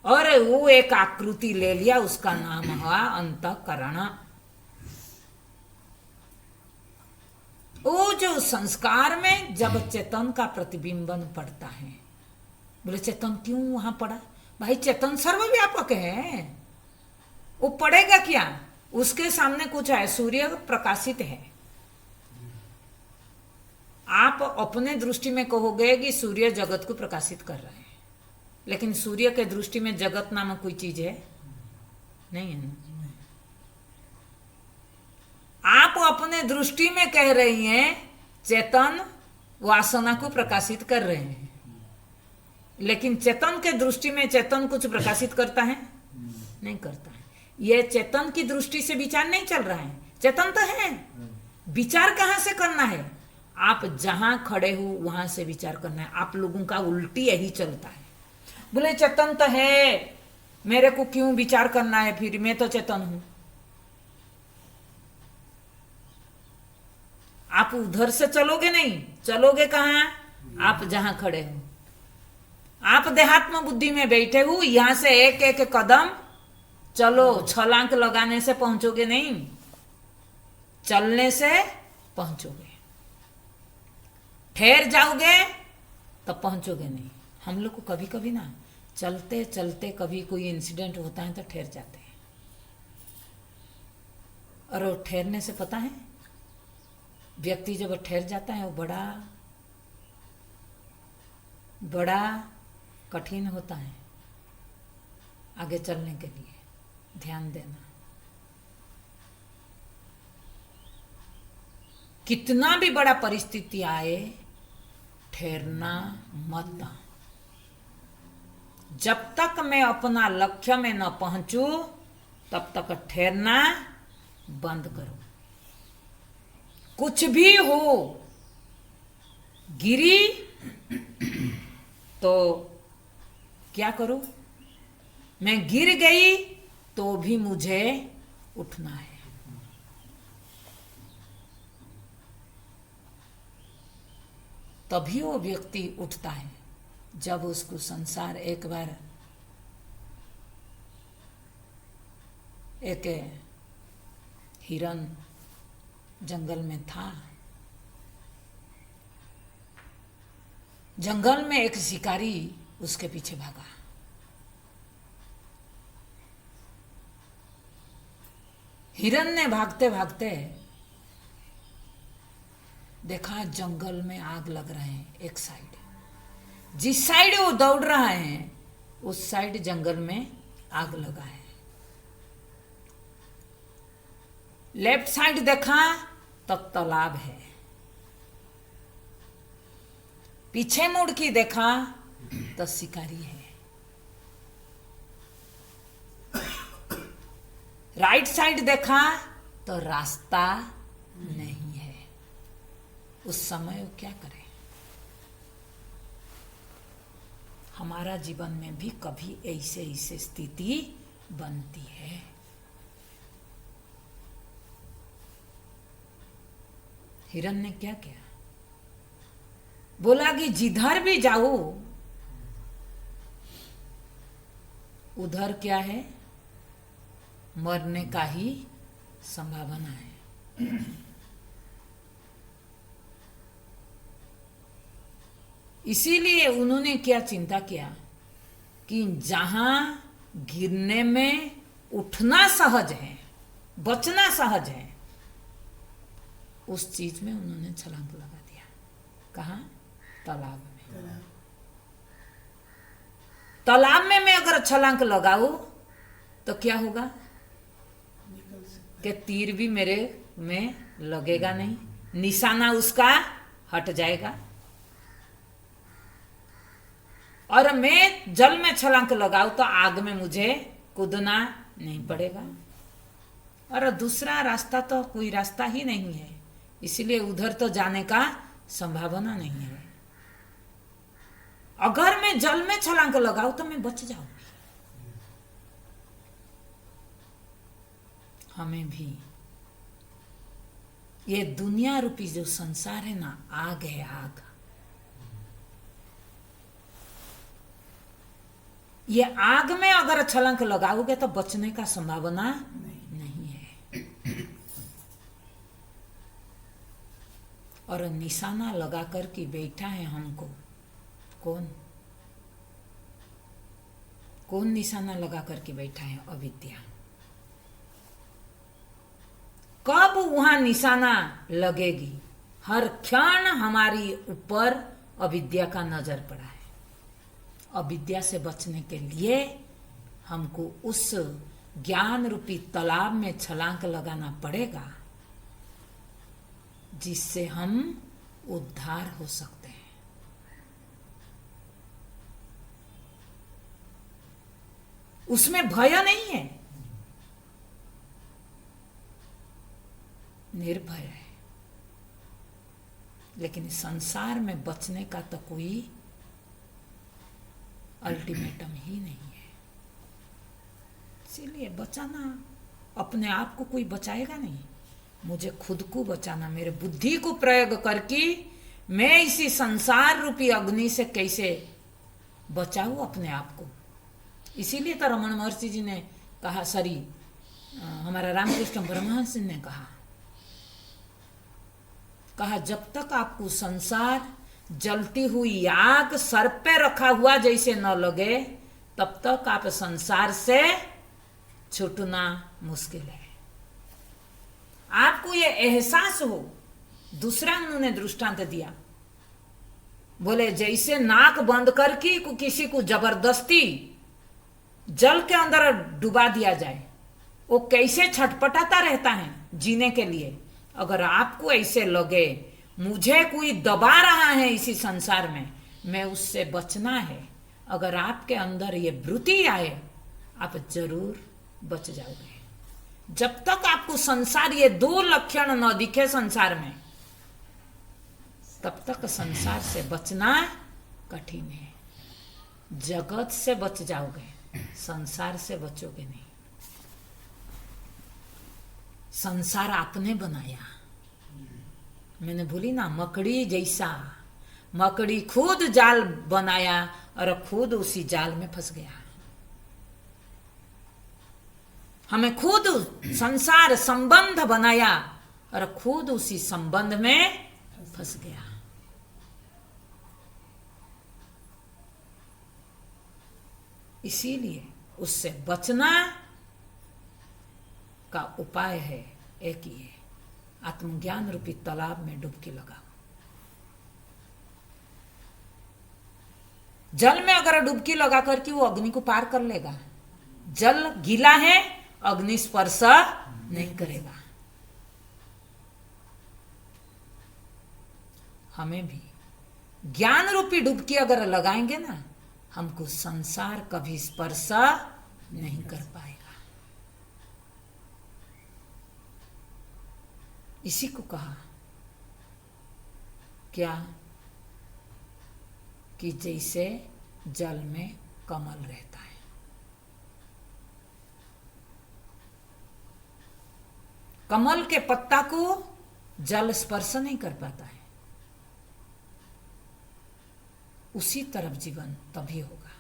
और वो एक आकृति ले लिया, उसका नाम हुआ अंतःकरण। वो जो संस्कार में जब चेतन का प्रतिबिंबन पड़ता है, बोले चेतन क्यों वहां पड़ा? भाई चेतन सर्वव्यापक है, वो पड़ेगा क्या? उसके सामने कुछ है, सूर्य प्रकाशित है। आप अपने दृष्टि में कहोगे कि सूर्य जगत को प्रकाशित कर रहे हैं, लेकिन सूर्य के दृष्टि में जगत नामक कोई चीज है नहीं है। आप अपने दृष्टि में कह रही हैं चेतन वासना को प्रकाशित कर रहे हैं, लेकिन चेतन के दृष्टि में चेतन कुछ प्रकाशित करता है? नहीं करता है। यह चेतन की दृष्टि से विचार नहीं चल रहा है। चेतन तो है, विचार कहां से करना है? आप जहां खड़े हो वहां से विचार करना है। आप लोगों का उल्टी यही चलता है। बोले चेतन तो है, मेरे को क्यों विचार करना है? फिर मैं तो चेतन हूं। आप उधर से चलोगे नहीं, चलोगे कहां? आप जहां खड़े हो। आप देहात्म बुद्धि में बैठे हो, यहां से एक एक कदम चलो, छलांग लगाने से पहुंचोगे नहीं, चलने से पहुंचोगे। ठहर जाओगे तब पहुंचोगे नहीं। हम लोग को कभी कभी ना चलते चलते कभी कोई इंसिडेंट होता है तो ठहर जाते हैं, और वो ठहरने से पता है, व्यक्ति जब ठहर जाता है वो बड़ा बड़ा कठिन होता है आगे चलने के लिए। ध्यान देना, कितना भी बड़ा परिस्थिति आए, ठहरना मत। जब तक मैं अपना लक्ष्य में न पहुंचू तब तक ठहरना बंद करो। कुछ भी हो, गिरी तो क्या करूं? मैं गिर गई तो भी मुझे उठना है। तभी वो व्यक्ति उठता है जब उसको संसार एक बार एक हिरन जंगल में था। जंगल में एक शिकारी उसके पीछे भागा। हिरन ने भागते भागते देखा जंगल में आग लग रहे हैं। एक साइड, जिस साइड वो दौड़ रहा है उस साइड जंगल में आग लगा है। लेफ्ट साइड देखा तो तालाब है, पीछे मुड़ के देखा तो शिकारी है। राइट साइड देखा तो रास्ता नहीं है। उस समय वो क्या करे? हमारा जीवन में भी कभी ऐसे ऐसे स्थिति बनती है। हिरन ने क्या किया? बोला कि जिधर भी जाओ उधर क्या है? मरने का ही संभावना है। इसीलिए उन्होंने क्या चिंता किया कि जहां गिरने में उठना सहज है, बचना सहज है, उस चीज में उन्होंने छलांग लगा दिया। कहाँ? तालाब में। तालाब में मैं अगर छलांग लगाऊं तो क्या होगा कि तीर भी मेरे में लगेगा नहीं, निशाना उसका हट जाएगा। और मैं जल में छलांग लगाऊं तो आग में मुझे कूदना नहीं पड़ेगा। और दूसरा रास्ता तो कोई रास्ता ही नहीं है, इसलिए उधर तो जाने का संभावना नहीं है। अगर मैं जल में छलांग लगाऊं तो मैं बच जाऊंगी। हमें भी ये दुनिया रूपी जो संसार है ना, आग है, आग। ये आग में अगर छलांग लगाओगे तो बचने का संभावना नहीं है। और निशाना लगा कर के बैठा है हमको। कौन कौन निशाना लगा करके बैठा है? अविद्या। कब वहां निशाना लगेगी? हर क्षण हमारी ऊपर अविद्या का नजर पड़ा है। अविद्या से बचने के लिए हमको उस ज्ञान रूपी तालाब में छलांग लगाना पड़ेगा, जिससे हम उद्धार हो सकते हैं। उसमें भय नहीं है, निर्भय है। लेकिन संसार में बचने का तो कोई अल्टीमेटम ही नहीं है। इसीलिए बचाना, अपने आप को कोई बचाएगा नहीं, मुझे खुद को बचाना, मेरे बुद्धि को प्रयोग करके मैं इसी संसार रूपी अग्नि से कैसे बचाऊं अपने आप को। इसीलिए तो रमन महर्षि जी ने कहा, हमारा रामकृष्ण परमहंस ने कहा जब तक आपको संसार जलती हुई आग सर पे रखा हुआ जैसे न लगे, तब तक आप संसार से छूटना मुश्किल है। आपको ये एहसास हो। दूसरा उन्होंने दृष्टांत दिया, बोले जैसे नाक बंद करके किसी को जबरदस्ती जल के अंदर डुबा दिया जाए, वो कैसे छटपटाता रहता है जीने के लिए। अगर आपको ऐसे लगे मुझे कोई दबा रहा है इसी संसार में, मैं उससे बचना है, अगर आपके अंदर ये वृत्ति आए, आप जरूर बच जाओगे। जब तक आपको संसार, ये दो लक्षण न दिखे संसार में, तब तक संसार से बचना कठिन है। जगत से बच जाओगे, संसार से बचोगे नहीं। संसार आपने बनाया। मैंने बोली ना, मकड़ी जैसा, मकड़ी खुद जाल बनाया और खुद उसी जाल में फंस गया। हमें खुद संसार संबंध बनाया और खुद उसी संबंध में फंस गया। इसीलिए उससे बचना का उपाय है एक ही है, आत्मज्ञान रूपी तालाब में डुबकी लगाओ। जल में अगर डुबकी लगा करके वो अग्नि को पार कर लेगा। जल गीला है, अग्नि स्पर्श नहीं करेगा। हमें भी ज्ञान रूपी डुबकी अगर लगाएंगे ना, हमको संसार कभी स्पर्श नहीं कर पाएगा। इसी को कहा क्या कि जैसे जल में कमल रहता है। कमल के पत्ता को जल स्पर्श नहीं कर पाता है, उसी तरफ जीवन तभी होगा।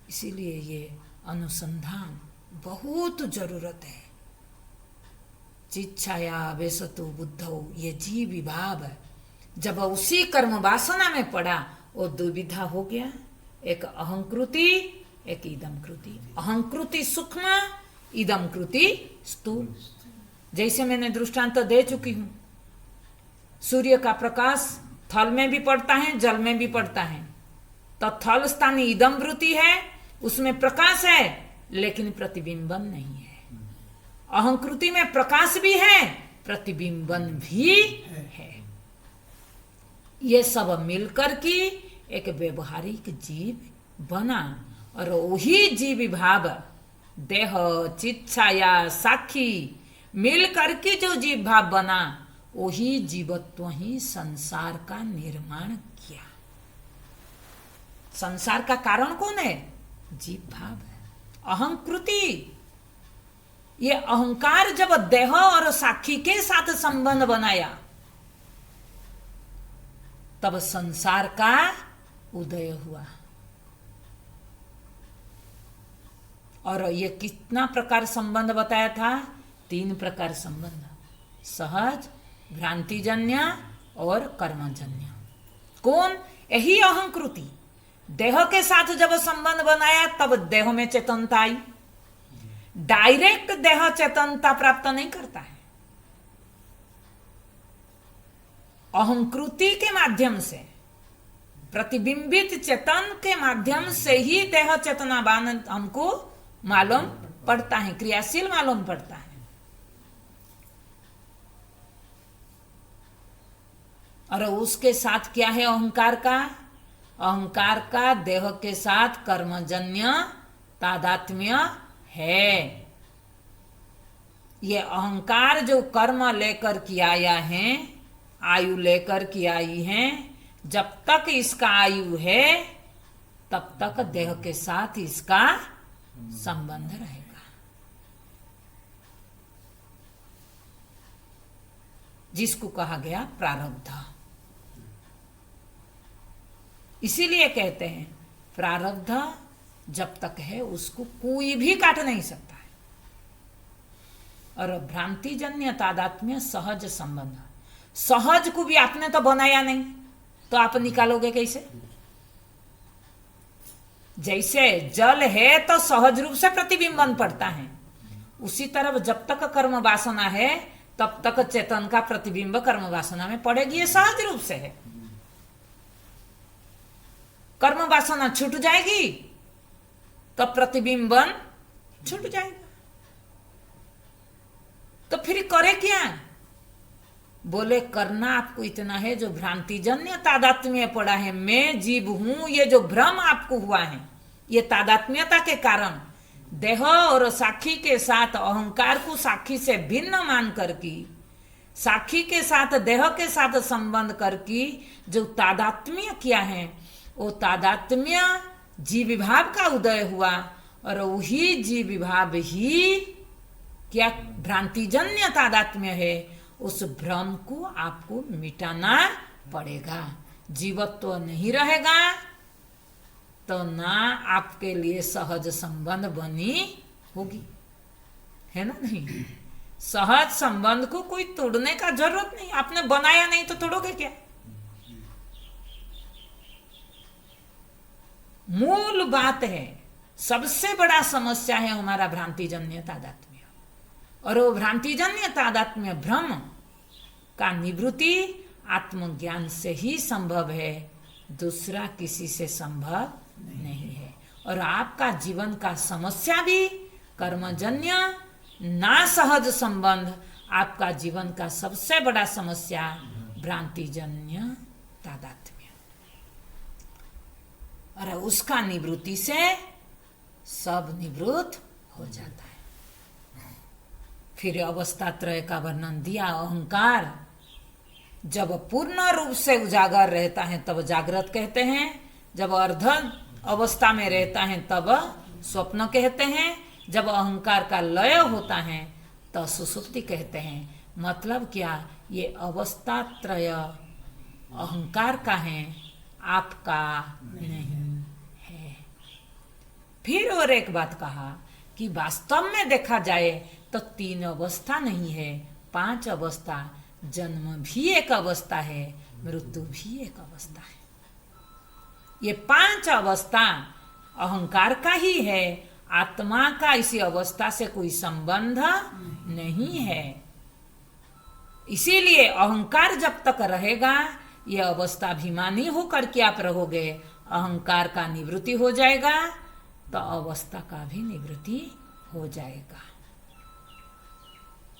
इसीलिए ये अनुसंधान बहुत जरूरत है। चिच्छाया वेसतु बुद्धौ, ये जीव विभाव जब उसी कर्म वासना में पड़ा, वो दुविधा हो गया, एक अहंकृति एक इदमकृति। अहंकृति सूक्ष्म, इदमकृति स्थूल। जैसे मैंने दृष्टांत दे चुकी हूं, सूर्य का प्रकाश थल में भी पड़ता है, जल में भी पड़ता है, तो थल स्थानी इदम वृत्ति है, उसमें प्रकाश है लेकिन प्रतिबिंबन नहीं है। अहंकृति में प्रकाश भी है, प्रतिबिंबन भी है। ये सब मिलकर के एक व्यवहारिक जीव बना, और वही जीव भाव देह चिच्छाया साक्षी मिल करके जो जीव भाव बना, वही जीवत्व ही संसार का निर्माण किया। संसार का कारण कौन है? जीव भाव है, अहंकृति। ये अहंकार जब देह और साक्षी के साथ संबंध बनाया, तब संसार का उदय हुआ। और ये कितना प्रकार संबंध बताया था? 3 प्रकार संबंध। सहज, भ्रांतिजन्य और कर्मजन्य। कौन? यही अहंकृति। देह के साथ जब संबंध बनाया तब देह में चेतनता आई। डायरेक्ट देह चेतनता प्राप्त नहीं करता है। अहंकृति के माध्यम से, प्रतिबिंबित चेतन के माध्यम से ही देह चेतनावान हमको मालूम पड़ता है, क्रियाशील मालूम पड़ता है। और उसके साथ क्या है अहंकार का? अहंकार का देह के साथ कर्मजन्य तादात्म्य है। ये अहंकार जो कर्म लेकर के आया है, आयु लेकर के आई है, जब तक इसका आयु है तब तक देह के साथ इसका संबंध रहेगा। जिसको कहा गया प्रारब्ध। इसीलिए कहते हैं प्रारब्ध जब तक है उसको कोई भी काट नहीं सकता है। और भ्रांतिजन्य तादात्म्य सहज संबंध, सहज को भी आपने तो बनाया नहीं, तो आप निकालोगे कैसे? जैसे जल है तो सहज रूप से प्रतिबिंबन पड़ता है, उसी तरह जब तक कर्म वासना है तब तक चेतन का प्रतिबिंब कर्म वासना में पड़ेगी। ये सहज रूप से है। कर्म वासना छूट जाएगी तो प्रतिबिंबन छूट जाएगा। तो फिर करे क्या? बोले करना आपको इतना है जो भ्रांतिजन्य तादात्म्य पड़ा है, मैं जीव हूं, ये जो भ्रम आपको हुआ है, ये तादात्म्यता के कारण देह और साक्षी के साथ अहंकार को साक्षी से भिन्न मान करके, साक्षी के साथ देह के साथ संबंध करके जो तादात्म्य किया है, वो तादात्म्य जीव विभाव का उदय हुआ। और वही जीव विभाव ही क्या भ्रांतिजन्य तादात्म्य है, उस भ्रम को आपको मिटाना पड़ेगा। जीवत्व नहीं रहेगा तो ना आपके लिए सहज संबंध बनी होगी, है ना? नहीं, सहज संबंध को कोई तोड़ने का जरूरत नहीं। आपने बनाया नहीं तो तोड़ोगे क्या? मूल बात है, सबसे बड़ा समस्या है हमारा भ्रांतिजन्य तादात्म्य। और वो भ्रांतिजन्य तादात्म्य भ्रम का निवृत्ति आत्मज्ञान से ही संभव है, दूसरा किसी से संभव नहीं है। और आपका जीवन का समस्या भी कर्मजन्य ना सहज संबंध, आपका जीवन का सबसे बड़ा समस्या भ्रांतिजन्य तादात्म्य। और उसका निवृत्ति से सब निवृत्त हो जाता है। फिर अवस्था त्रय का वर्णन दिया। अहंकार जब पूर्ण रूप से उजागर रहता है तब जागृत कहते हैं, जब अर्ध अवस्था में रहता है तब स्वप्न कहते हैं, जब अहंकार का लय होता है तो सुसुप्ति कहते हैं। मतलब क्या? ये अवस्था त्रय अहंकार का है, आपका नहीं है। फिर और एक बात कहा कि वास्तव में देखा जाए तो 3 अवस्था नहीं है, 5 अवस्था। जन्म भी एक अवस्था है, मृत्यु भी एक अवस्था है। ये 5 अवस्था अहंकार का ही है, आत्मा का इसी अवस्था से कोई संबंध नहीं है। इसीलिए अहंकार जब तक रहेगा, ये अवस्था अभिमानी होकर के आप रहोगे, अहंकार का निवृत्ति हो जाएगा तो अवस्था का भी निवृत्ति हो जाएगा।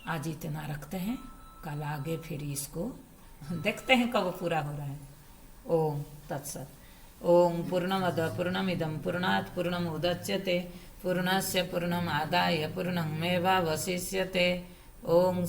आज इतना रखते हैं, कल आगे फिर इसको देखते हैं कब पूरा हो रहा है। ओम तत्सत। ओम पूर्णमद पूर्णमिदं पूर्णात् पूर्णमुदच्यते पूर्णस्य पूर्णमादाय पूर्णमेवावशिष्यते। ओम।